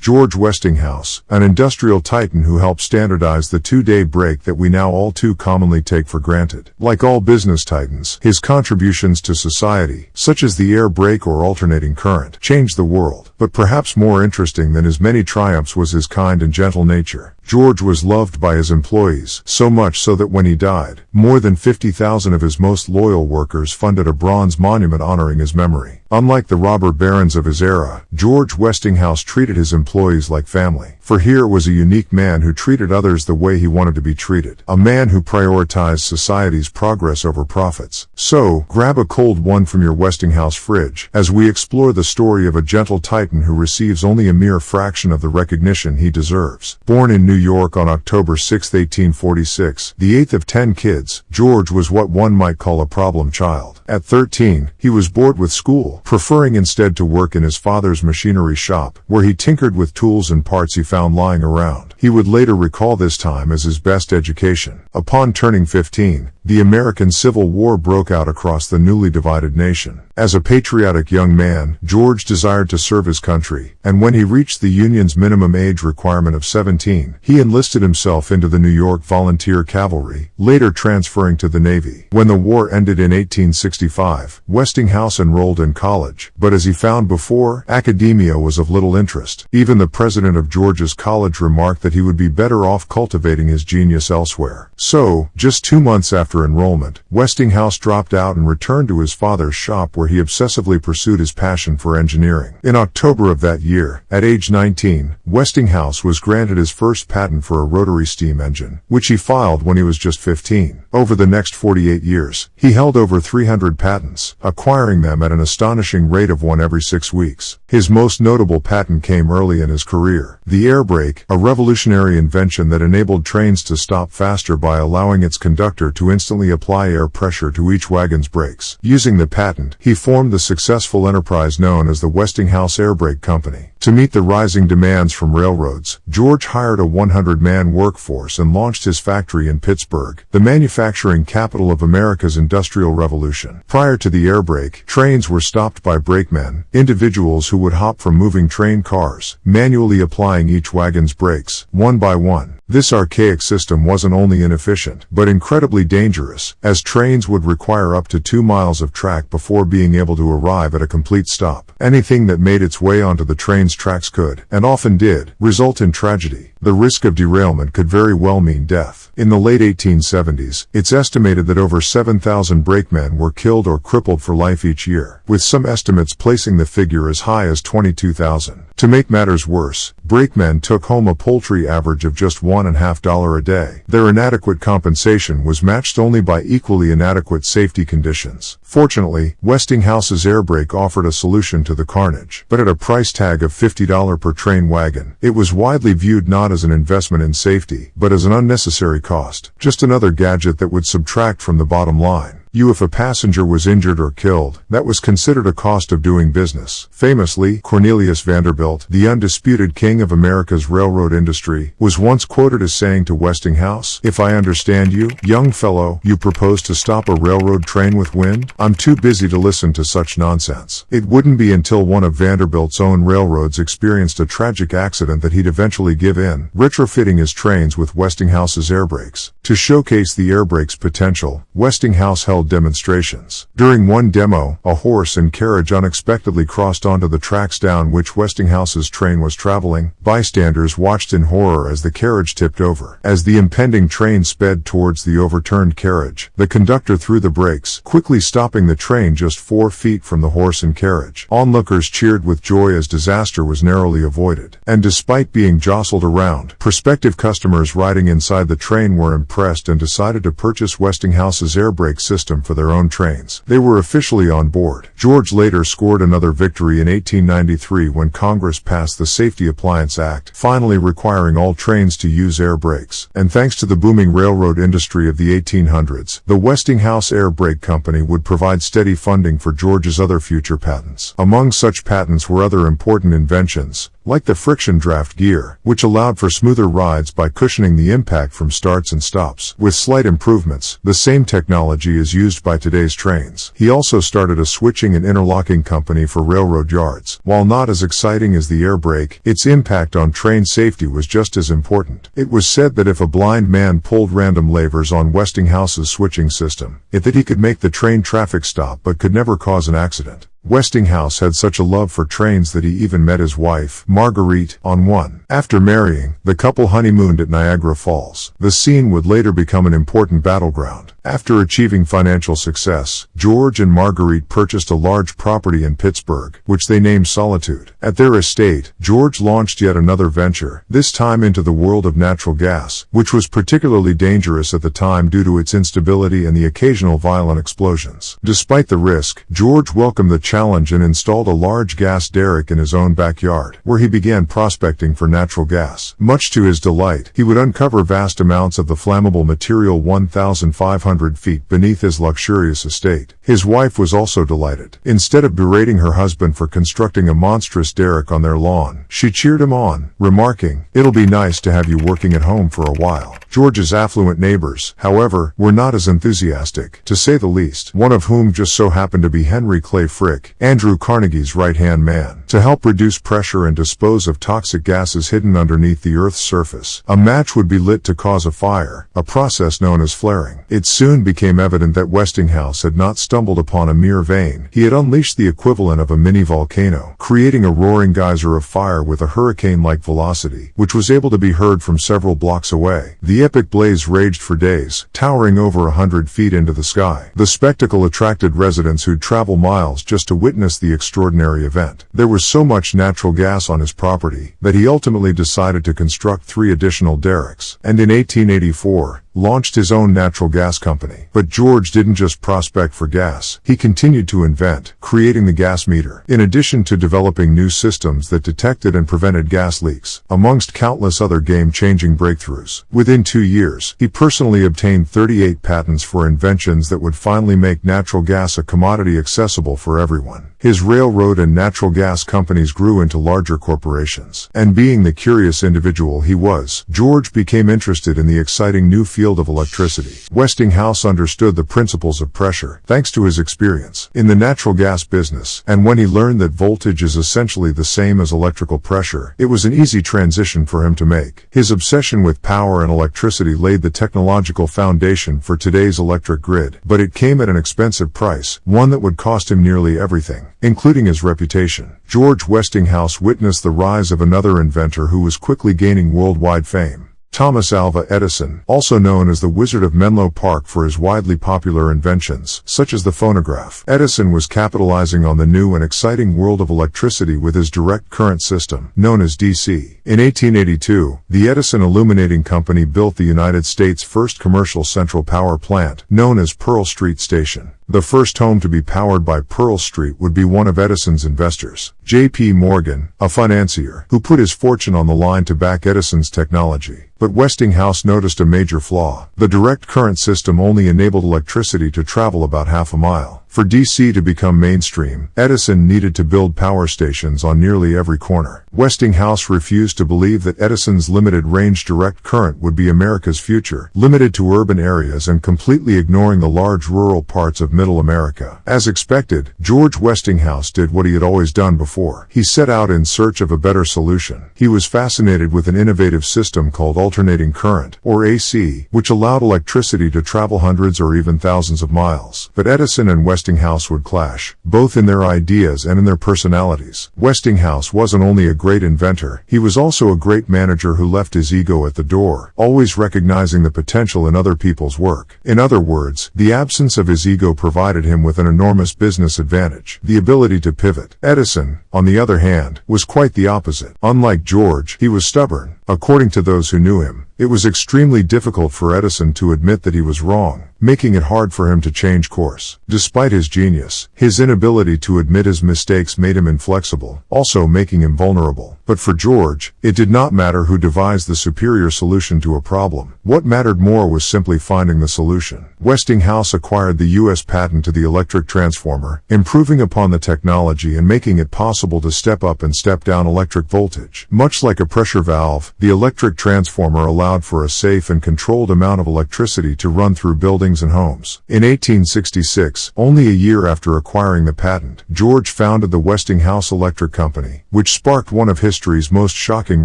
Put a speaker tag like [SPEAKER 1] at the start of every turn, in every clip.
[SPEAKER 1] George Westinghouse, an industrial titan who helped standardize the two-day brake that we now all too commonly take for granted. Like all business titans, his contributions to society, such as the air brake or alternating current, changed the world. But perhaps more interesting than his many triumphs was his kind and gentle nature. George was loved by his employees, so much so that when he died, more than 50,000 of his most loyal workers funded a bronze monument honoring his memory. Unlike the robber barons of his era, George Westinghouse treated his employees like family. For here was a unique man who treated others the way he wanted to be treated. A man who prioritized society's progress over profits. So, grab a cold one from your Westinghouse fridge, as we explore the story of a gentle titan who receives only a mere fraction of the recognition he deserves. Born in New York on October 6, 1846, the eighth of 10 kids, George was what one might call a problem child. At 13, he was bored with school, preferring instead to work in his father's machinery shop, where he tinkered with tools and parts he found lying around. He would later recall this time as his best education. Upon turning 15, the American Civil War broke out across the newly divided nation. As a patriotic young man, George desired to serve his country, and when he reached the Union's minimum age requirement of 17, he enlisted himself into the New York Volunteer Cavalry, later transferring to the Navy. When the war ended in 1865, Westinghouse enrolled in college, but as he found before, academia was of little interest. Even the president of George's college remarked that he would be better off cultivating his genius elsewhere. So, just 2 months after enrollment, Westinghouse dropped out and returned to his father's shop where he obsessively pursued his passion for engineering. In October of that year, at age 19, Westinghouse was granted his first patent for a rotary steam engine, which he filed when he was just 15. Over the next 48 years, he held over 300 patents, acquiring them at an astonishing rate of one every 6 weeks. His most notable patent came early in his career, the air brake, a revolutionary invention that enabled trains to stop faster by allowing its conductor to instantly apply air pressure to each wagon's brakes. Using the patent, he formed the successful enterprise known as the Westinghouse Air Brake Company. To meet the rising demands from railroads, George hired a 100-man workforce and launched his factory in Pittsburgh, the manufacturing capital of America's Industrial Revolution. Prior to the air brake, trains were stopped by brakemen, individuals who would hop from moving train cars, manually applying each wagon's brakes, one by one. This archaic system wasn't only inefficient, but incredibly dangerous, as trains would require up to 2 miles of track before being able to arrive at a complete stop. Anything that made its way onto the train's tracks could, and often did, result in tragedy. The risk of derailment could very well mean death. In the late 1870s, it's estimated that over 7,000 brakemen were killed or crippled for life each year, with some estimates placing the figure as high as 22,000. To make matters worse, brakemen took home a paltry average of just $1.50 a day. Their inadequate compensation was matched only by equally inadequate safety conditions. Fortunately, Westinghouse's air brake offered a solution to the carnage, but at a price tag of $50 per train wagon. It was widely viewed not as an investment in safety, but as an unnecessary cost. Just another gadget that would subtract from the bottom line. If a passenger was injured or killed, that was considered a cost of doing business. Famously, Cornelius Vanderbilt, the undisputed king of America's railroad industry, was once quoted as saying to Westinghouse, "If I understand you, young fellow, you propose to stop a railroad train with wind? I'm too busy to listen to such nonsense." It wouldn't be until one of Vanderbilt's own railroads experienced a tragic accident that he'd eventually give in, retrofitting his trains with Westinghouse's air brakes. To showcase the air brake's potential, Westinghouse held demonstrations. During one demo, a horse and carriage unexpectedly crossed onto the tracks down which Westinghouse's train was traveling. Bystanders watched in horror as the carriage tipped over. As the impending train sped towards the overturned carriage, the conductor threw the brakes, quickly stopping the train just 4 feet from the horse and carriage. Onlookers cheered with joy as disaster was narrowly avoided. And despite being jostled around, prospective customers riding inside the train were impressed and decided to purchase Westinghouse's air brake system for their own trains. They were officially on board. George later scored another victory in 1893 when Congress passed the Safety Appliance Act, finally requiring all trains to use air brakes. And thanks to the booming railroad industry of the 1800s, the Westinghouse Air Brake Company would provide steady funding for George's other future patents. Among such patents were other important inventions, like the friction draft gear, which allowed for smoother rides by cushioning the impact from starts and stops. With slight improvements, the same technology is used by today's trains. He also started a switching and interlocking company for railroad yards. While not as exciting as the air brake, its impact on train safety was just as important. It was said that if a blind man pulled random levers on Westinghouse's switching system, that he could make the train traffic stop but could never cause an accident. Westinghouse had such a love for trains that he even met his wife, Marguerite, on one. After marrying, the couple honeymooned at Niagara Falls. The scene would later become an important battleground. After achieving financial success, George and Marguerite purchased a large property in Pittsburgh, which they named Solitude. At their estate, George launched yet another venture, this time into the world of natural gas, which was particularly dangerous at the time due to its instability and the occasional violent explosions. Despite the risk, George welcomed the challenge and installed a large gas derrick in his own backyard, where he began prospecting for natural gas. Much to his delight, he would uncover vast amounts of the flammable material 1,500 feet beneath his luxurious estate. His wife was also delighted. Instead of berating her husband for constructing a monstrous derrick on their lawn, she cheered him on, remarking, "It'll be nice to have you working at home for a while." George's affluent neighbors, however, were not as enthusiastic, to say the least, one of whom just so happened to be Henry Clay Frick, Andrew Carnegie's right-hand man. To help reduce pressure and dispose of toxic gases hidden underneath the Earth's surface, a match would be lit to cause a fire, a process known as flaring. It soon became evident that Westinghouse had not stumbled upon a mere vein. He had unleashed the equivalent of a mini volcano, creating a roaring geyser of fire with a hurricane-like velocity, which was able to be heard from several blocks away. The epic blaze raged for days, towering over 100 feet into the sky. The spectacle attracted residents who'd travel miles just to witness the extraordinary event. There was so much natural gas on his property that he ultimately decided to construct 3 additional derricks, and in 1884, launched his own natural gas company. But George didn't just prospect for gas. He continued to invent, creating the gas meter, in addition to developing new systems that detected and prevented gas leaks, amongst countless other game-changing breakthroughs. Within 2 years, he personally obtained 38 patents for inventions that would finally make natural gas a commodity accessible for everyone. His railroad and natural gas companies grew into larger corporations. And being the curious individual he was, George became interested in the exciting new field of electricity. Westinghouse understood the principles of pressure, thanks to his experience in the natural gas business, and when he learned that voltage is essentially the same as electrical pressure, it was an easy transition for him to make. His obsession with power and electricity laid the technological foundation for today's electric grid, but it came at an expensive price, one that would cost him nearly everything, including his reputation. George Westinghouse witnessed the rise of another inventor who was quickly gaining worldwide fame. Thomas Alva Edison, also known as the Wizard of Menlo Park for his widely popular inventions, such as the phonograph. Edison was capitalizing on the new and exciting world of electricity with his direct current system, known as DC. In 1882, the Edison Illuminating Company built the United States' first commercial central power plant, known as Pearl Street Station. The first home to be powered by Pearl Street would be one of Edison's investors, J.P. Morgan, a financier, who put his fortune on the line to back Edison's technology. But Westinghouse noticed a major flaw. The direct current system only enabled electricity to travel about half a mile. For DC to become mainstream, Edison needed to build power stations on nearly every corner. Westinghouse refused to believe that Edison's limited-range direct current would be America's future, limited to urban areas and completely ignoring the large rural parts of Middle America. As expected, George Westinghouse did what he had always done before. He set out in search of a better solution. He was fascinated with an innovative system called alternating current, or AC, which allowed electricity to travel hundreds or even thousands of miles. But Edison and Westinghouse would clash, both in their ideas and in their personalities. Westinghouse wasn't only a great inventor, he was also a great manager who left his ego at the door, always recognizing the potential in other people's work. In other words, the absence of his ego provided him with an enormous business advantage, the ability to pivot. Edison, on the other hand, was quite the opposite. Unlike George, he was stubborn. According to those who knew him, it was extremely difficult for Edison to admit that he was wrong, making it hard for him to change course. Despite his genius, his inability to admit his mistakes made him inflexible, also making him vulnerable. But for George, it did not matter who devised the superior solution to a problem. What mattered more was simply finding the solution. Westinghouse acquired the U.S. patent to the electric transformer, improving upon the technology and making it possible to step up and step down electric voltage. Much like a pressure valve, the electric transformer allowed for a safe and controlled amount of electricity to run through buildings and homes. In 1866, only a year after acquiring the patent, George founded the Westinghouse Electric Company, which sparked one of history's most shocking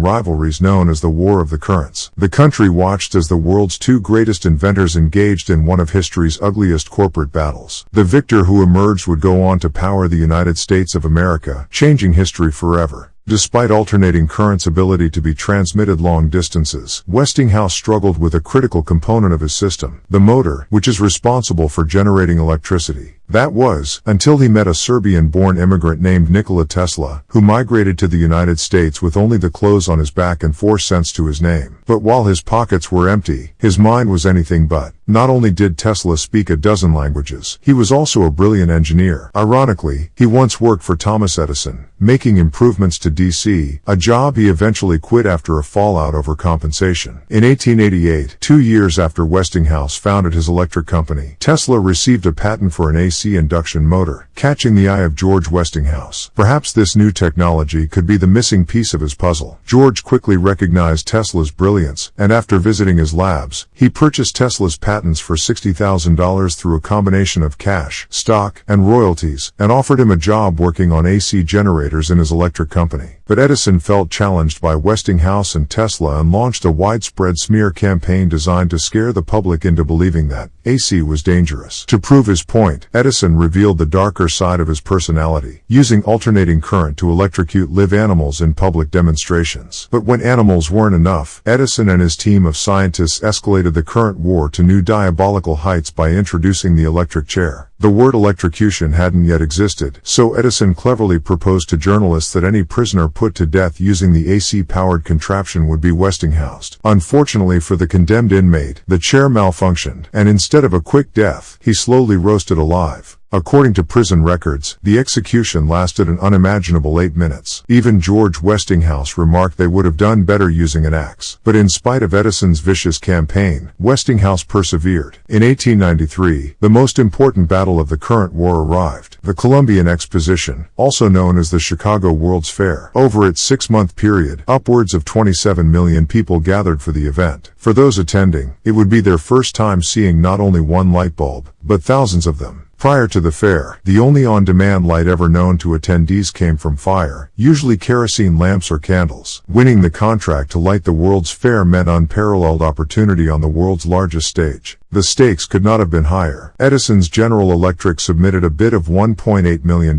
[SPEAKER 1] rivalries known as the War of the Currents. The country watched as the world's two greatest inventors engaged in one of history's ugliest corporate battles. The victor who emerged would go on to power the United States of America, changing history forever. Despite alternating current's ability to be transmitted long distances, Westinghouse struggled with a critical component of his system, the motor, which is responsible for generating electricity. That was, until he met a Serbian-born immigrant named Nikola Tesla, who migrated to the United States with only the clothes on his back and 4 cents to his name. But while his pockets were empty, his mind was anything but. Not only did Tesla speak a dozen languages, he was also a brilliant engineer. Ironically, he once worked for Thomas Edison, making improvements to DC, a job he eventually quit after a fallout over compensation. In 1888, 2 years after Westinghouse founded his electric company, Tesla received a patent for an AC induction motor, catching the eye of George Westinghouse. Perhaps this new technology could be the missing piece of his puzzle. George quickly recognized Tesla's brilliance, and after visiting his labs, he purchased Tesla's patents for $60,000 through a combination of cash, stock, and royalties, and offered him a job working on AC generators in his electric company. But Edison felt challenged by Westinghouse and Tesla and launched a widespread smear campaign designed to scare the public into believing that AC was dangerous. To prove his point, Edison revealed the darker side of his personality, using alternating current to electrocute live animals in public demonstrations. But when animals weren't enough, Edison and his team of scientists escalated the current war to new diabolical heights by introducing the electric chair. The word electrocution hadn't yet existed, so Edison cleverly proposed to journalists that any prisoner put to death using the AC-powered contraption would be Westinghoused. Unfortunately for the condemned inmate, the chair malfunctioned, and instead of a quick death, he slowly roasted alive. According to prison records, the execution lasted an unimaginable 8 minutes. Even George Westinghouse remarked they would have done better using an axe. But in spite of Edison's vicious campaign, Westinghouse persevered. In 1893, the most important battle of the current war arrived. The Columbian Exposition, also known as the Chicago World's Fair. Over its 6-month period, upwards of 27 million people gathered for the event. For those attending, it would be their first time seeing not only one light bulb, but thousands of them. Prior to the fair, the only on-demand light ever known to attendees came from fire, usually kerosene lamps or candles. Winning the contract to light the World's Fair meant unparalleled opportunity on the world's largest stage. The stakes could not have been higher. Edison's General Electric submitted a bid of $1.8 million,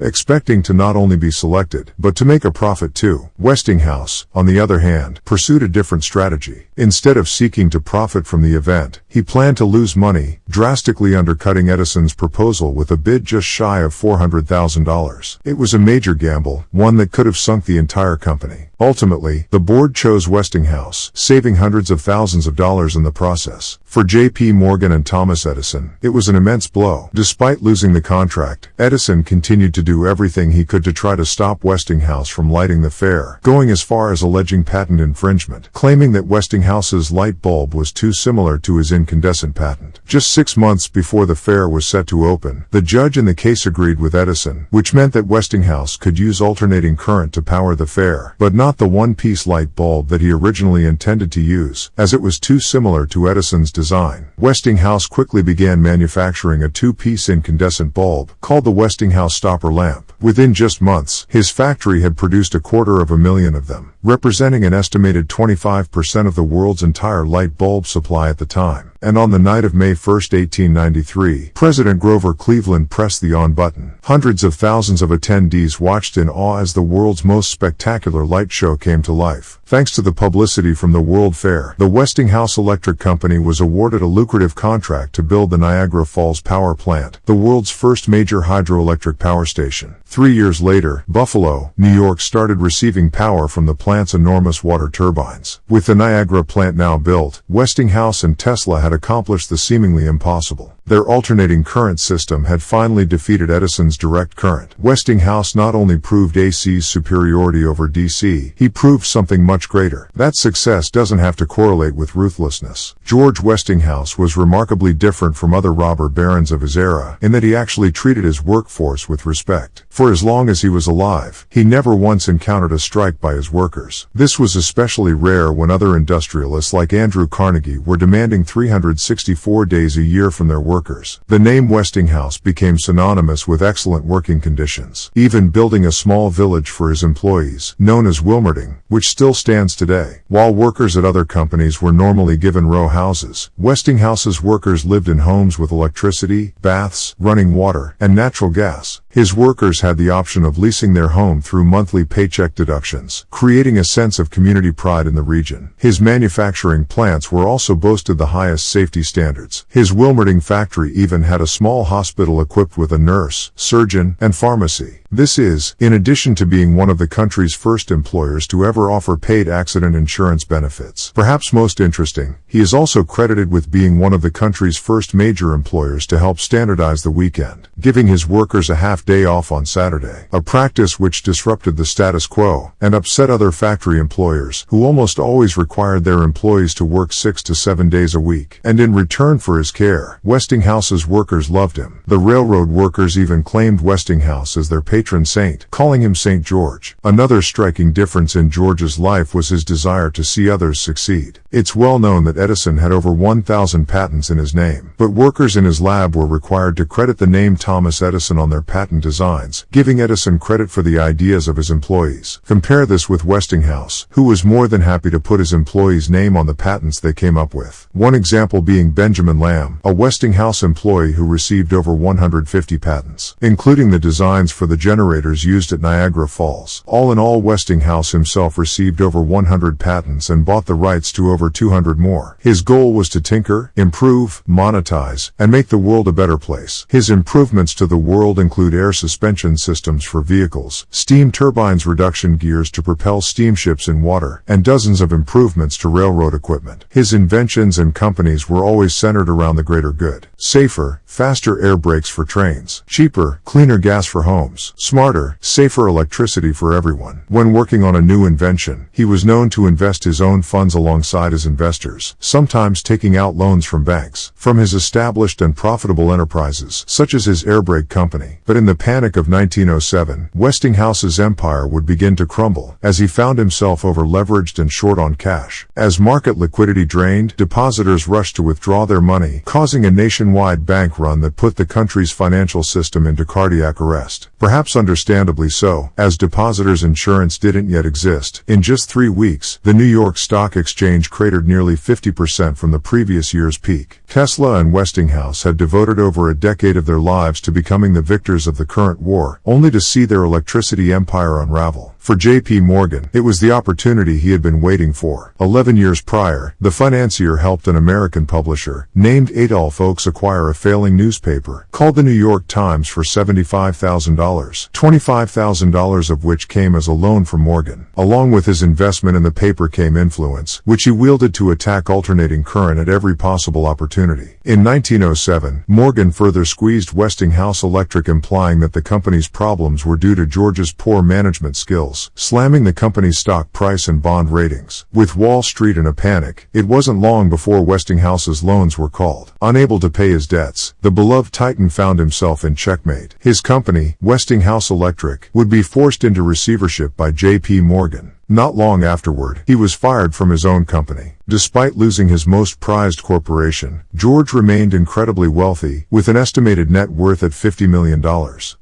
[SPEAKER 1] expecting to not only be selected, but to make a profit too. Westinghouse, on the other hand, pursued a different strategy. Instead of seeking to profit from the event, he planned to lose money, drastically undercutting Edison's proposal with a bid just shy of $400,000. It was a major gamble, one that could have sunk the entire company. Ultimately, the board chose Westinghouse, saving hundreds of thousands of dollars in the process. For J.P. Morgan and Thomas Edison, it was an immense blow. Despite losing the contract, Edison continued to do everything he could to try to stop Westinghouse from lighting the fair, going as far as alleging patent infringement, claiming that Westinghouse's light bulb was too similar to his incandescent patent. Just 6 months before the fair was set to open, the judge in the case agreed with Edison, which meant that Westinghouse could use alternating current to power the fair, but not the one-piece light bulb that he originally intended to use, as it was too similar to Edison's design. Westinghouse quickly began manufacturing a 2-piece incandescent bulb, called the Westinghouse stopper lamp. Within just months, his factory had produced 250,000 of them, representing an estimated 25% of the world's entire light bulb supply at the time. And on the night of May 1, 1893, President Grover Cleveland pressed the on button. Hundreds of thousands of attendees watched in awe as the world's most spectacular light show came to life. Thanks to the publicity from the World Fair, the Westinghouse Electric Company was awarded a lucrative contract to build the Niagara Falls Power Plant, the world's first major hydroelectric power station. 3 years later, Buffalo, New York started receiving power from the plant's enormous water turbines. With the Niagara plant now built, Westinghouse and Tesla had accomplished the seemingly impossible. Their alternating current system had finally defeated Edison's direct current. Westinghouse not only proved AC's superiority over DC, he proved something much greater. That success doesn't have to correlate with ruthlessness. George Westinghouse was remarkably different from other robber barons of his era, in that he actually treated his workforce with respect. For as long as he was alive, he never once encountered a strike by his workers. This was especially rare when other industrialists like Andrew Carnegie were demanding 364 days a year from their workers. The name Westinghouse became synonymous with excellent working conditions, even building a small village for his employees, known as Wilmerding, which still stands today. While workers at other companies were normally given row houses, Westinghouse's workers lived in homes with electricity, baths, running water, and natural gas. His workers had the option of leasing their home through monthly paycheck deductions, creating a sense of community pride in the region. His manufacturing plants were also boasted the highest safety standards. His Wilmerding factory even had a small hospital equipped with a nurse, surgeon, and pharmacy. This is, in addition to being one of the country's first employers to ever offer paid accident insurance benefits. Perhaps most interesting, he is also credited with being one of the country's first major employers to help standardize the weekend, giving his workers a half-day off on Saturday, a practice which disrupted the status quo and upset other factory employers, who almost always required their employees to work 6 to 7 days a week. And in return for his care, Westinghouse's workers loved him. The railroad workers even claimed Westinghouse as their patron saint, calling him St. George. Another striking difference in George's life was his desire to see others succeed. It's well known that Edison had over 1,000 patents in his name, but workers in his lab were required to credit the name Thomas Edison on their patent designs, giving Edison credit for the ideas of his employees. Compare this with Westinghouse, who was more than happy to put his employees' name on the patents they came up with. One example being Benjamin Lamb, a Westinghouse employee who received over 150 patents, including the designs for the generators used at Niagara Falls. All in all, Westinghouse himself received over 100 patents and bought the rights to over 200 more. His goal was to tinker, improve, monetize, and make the world a better place. His improvements to the world include air suspension systems for vehicles, steam turbines, reduction gears to propel steamships in water, and dozens of improvements to railroad equipment. His inventions and companies were always centered around the greater good. Safer, faster air brakes for trains, cheaper, cleaner gas for homes, smarter, safer electricity for everyone. When working on a new invention, he was known to invest his own funds alongside his investors, sometimes taking out loans from banks, from his established and profitable enterprises, such as his air brake company. But in the panic of 1907, Westinghouse's empire would begin to crumble, as he found himself over-leveraged and short on cash. As market liquidity drained, depositors rushed to withdraw their money, causing a nationwide bank run that put the country's financial system into cardiac arrest. Perhaps understandably so, as depositors' insurance didn't yet exist. In just 3 weeks, the New York Stock Exchange cratered nearly 50% from the previous year's peak. Tesla and Westinghouse had devoted over a decade of their lives to becoming the victors of the current war, only to see their electricity empire unravel. For J.P. Morgan, it was the opportunity he had been waiting for. 11 years prior, the financier helped an American publisher, named Adolph Oakes, acquire a failing newspaper, called the New York Times, for $75,000, $25,000 of which came as a loan from Morgan. Along with his investment in the paper came influence, which he wielded to attack alternating current at every possible opportunity. In 1907, Morgan further squeezed Westinghouse Electric, implying that the company's problems were due to George's poor management skills, slamming the company's stock price and bond ratings. With Wall Street in a panic, it wasn't long before Westinghouse's loans were called. Unable to pay his debts, the beloved titan found himself in checkmate. His company, Westinghouse Electric, would be forced into receivership by J.P. Morgan. Not long afterward, he was fired from his own company. Despite losing his most prized corporation, George remained incredibly wealthy, with an estimated net worth at $50 million.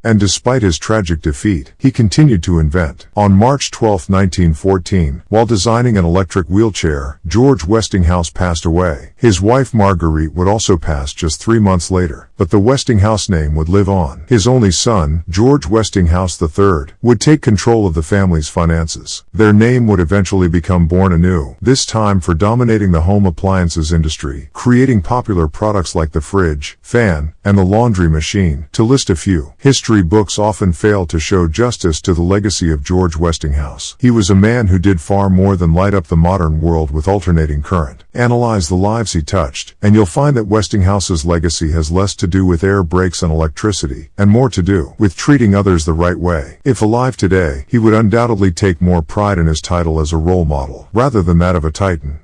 [SPEAKER 1] And despite his tragic defeat, he continued to invent. On March 12, 1914, while designing an electric wheelchair, George Westinghouse passed away. His wife Marguerite would also pass just 3 months later, but the Westinghouse name would live on. His only son, George Westinghouse III, would take control of the family's finances. Their their name would eventually become born anew, this time for dominating the home appliances industry, creating popular products like the fridge, fan, and the laundry machine, to list a few. History books often fail to show justice to the legacy of George Westinghouse. He was a man who did far more than light up the modern world with alternating current. Analyze the lives he touched, and you'll find that Westinghouse's legacy has less to do with air brakes and electricity, and more to do with treating others the right way. If alive today, he would undoubtedly take more pride in his title as a role model, rather than that of a titan.